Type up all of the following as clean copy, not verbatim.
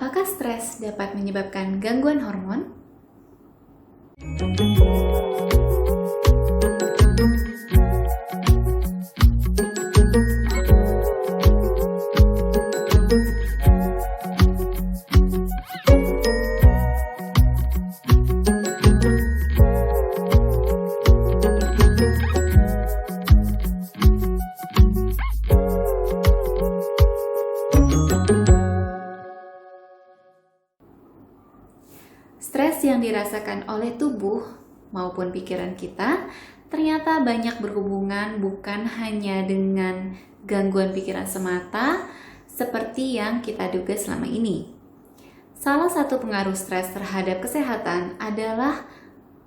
Apakah stres dapat menyebabkan gangguan hormon? Stres yang dirasakan oleh tubuh maupun pikiran kita ternyata banyak berhubungan bukan hanya dengan gangguan pikiran semata seperti yang kita duga selama ini. Salah satu pengaruh stres terhadap kesehatan adalah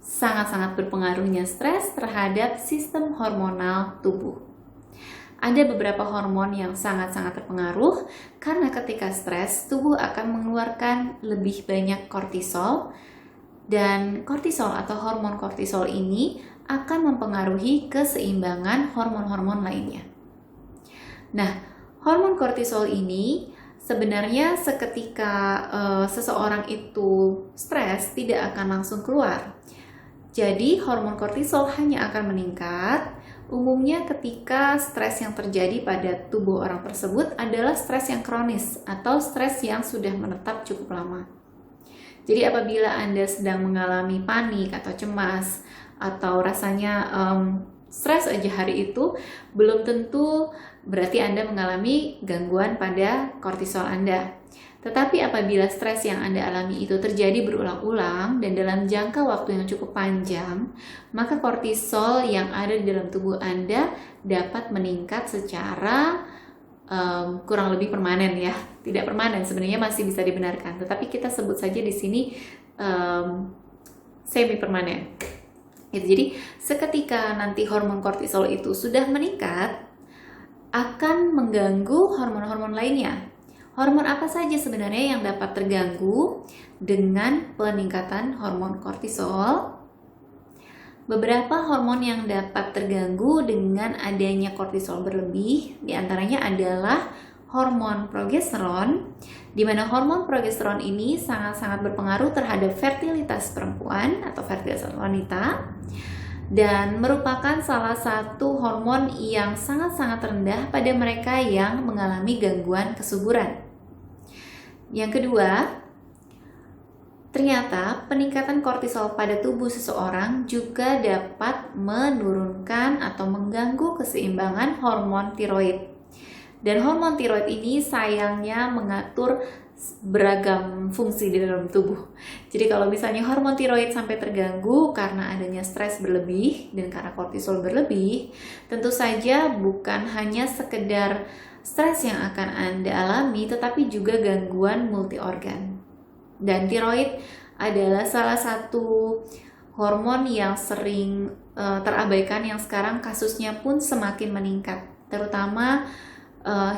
sangat-sangat berpengaruhnya stres terhadap sistem hormonal tubuh. Ada beberapa hormon yang sangat-sangat terpengaruh karena ketika stres, tubuh akan mengeluarkan lebih banyak kortisol, dan kortisol atau hormon kortisol ini akan mempengaruhi keseimbangan hormon-hormon lainnya. Nah, hormon kortisol ini sebenarnya seketika seseorang itu stres tidak akan langsung keluar. Jadi hormon kortisol hanya akan meningkat umumnya ketika stres yang terjadi pada tubuh orang tersebut adalah stres yang kronis atau stres yang sudah menetap cukup lama. Jadi apabila Anda sedang mengalami panik atau cemas atau rasanya stres aja hari itu, belum tentu berarti Anda mengalami gangguan pada kortisol Anda. Tetapi apabila stres yang Anda alami itu terjadi berulang-ulang dan dalam jangka waktu yang cukup panjang, maka kortisol yang ada di dalam tubuh Anda dapat meningkat secara kurang lebih permanen ya. Tidak permanen, sebenarnya masih bisa dibenarkan. Tetapi kita sebut saja di sini semi permanen. Jadi seketika nanti hormon kortisol itu sudah meningkat, akan mengganggu hormon-hormon lainnya. Hormon apa saja sebenarnya yang dapat terganggu dengan peningkatan hormon kortisol? Beberapa hormon yang dapat terganggu dengan adanya kortisol berlebih, diantaranya adalah hormon progesteron, di mana hormon progesteron ini sangat-sangat berpengaruh terhadap fertilitas perempuan atau fertilitas wanita, dan merupakan salah satu hormon yang sangat-sangat rendah pada mereka yang mengalami gangguan kesuburan. Yang kedua, ternyata peningkatan kortisol pada tubuh seseorang juga dapat menurunkan atau mengganggu keseimbangan hormon tiroid. Dan hormon tiroid ini sayangnya mengatur beragam fungsi di dalam tubuh. Jadi kalau misalnya hormon tiroid sampai terganggu karena adanya stres berlebih dan karena kortisol berlebih, tentu saja bukan hanya sekedar stres yang akan Anda alami, tetapi juga gangguan multi organ. Dan tiroid adalah salah satu hormon yang sering terabaikan yang sekarang kasusnya pun semakin meningkat, terutama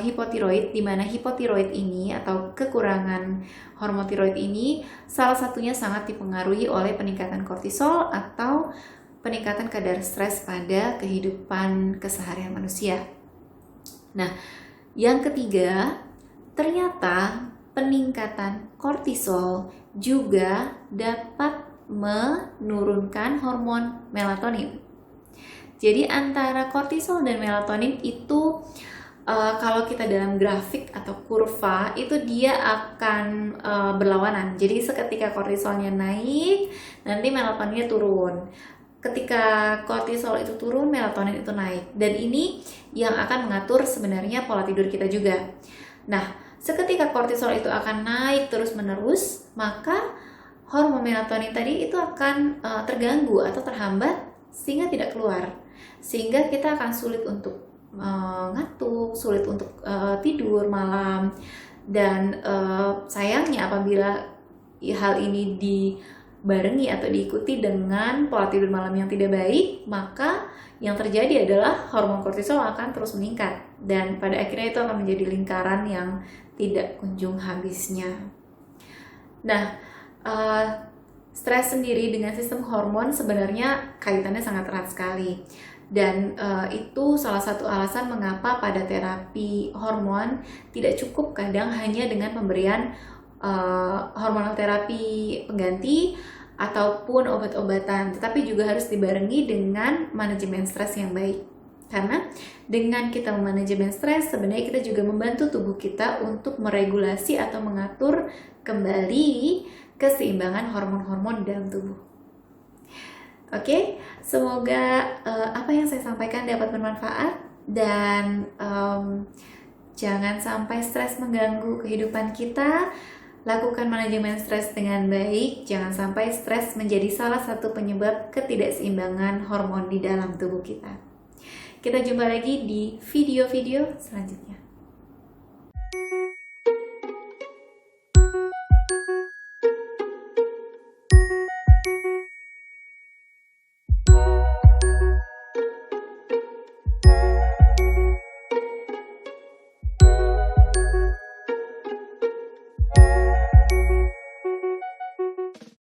hipotiroid, di mana hipotiroid ini atau kekurangan hormon tiroid ini salah satunya sangat dipengaruhi oleh peningkatan kortisol atau peningkatan kadar stres pada kehidupan keseharian manusia. Nah, yang ketiga, ternyata peningkatan kortisol juga dapat menurunkan hormon melatonin. Jadi antara kortisol dan melatonin itu kalau kita dalam grafik atau kurva itu dia akan berlawanan. Jadi seketika kortisolnya naik, nanti melatoninnya turun. Ketika kortisol itu turun, melatonin itu naik. Dan ini yang akan mengatur sebenarnya pola tidur kita juga. Nah, seketika kortisol itu akan naik terus-menerus, maka hormon melatonin tadi itu akan terganggu atau terhambat sehingga tidak keluar. Sehingga kita akan sulit untuk ngantuk, sulit untuk tidur malam. Dan sayangnya apabila hal ini dibarengi atau diikuti dengan pola tidur malam yang tidak baik, maka yang terjadi adalah hormon kortisol akan terus meningkat dan pada akhirnya itu akan menjadi lingkaran yang tidak kunjung habisnya. Nah, stres sendiri dengan sistem hormon sebenarnya kaitannya sangat erat sekali. Dan itu salah satu alasan mengapa pada terapi hormon tidak cukup kadang hanya dengan pemberian hormonal terapi pengganti ataupun obat-obatan, tetapi juga harus dibarengi dengan manajemen stres yang baik. Karena dengan kita memanajemen stres, sebenarnya kita juga membantu tubuh kita untuk meregulasi atau mengatur kembali keseimbangan hormon-hormon di dalam tubuh. Oke, semoga apa yang saya sampaikan dapat bermanfaat dan jangan sampai stres mengganggu kehidupan kita. Lakukan manajemen stres dengan baik, jangan sampai stres menjadi salah satu penyebab ketidakseimbangan hormon di dalam tubuh kita. Kita jumpa lagi di video-video selanjutnya.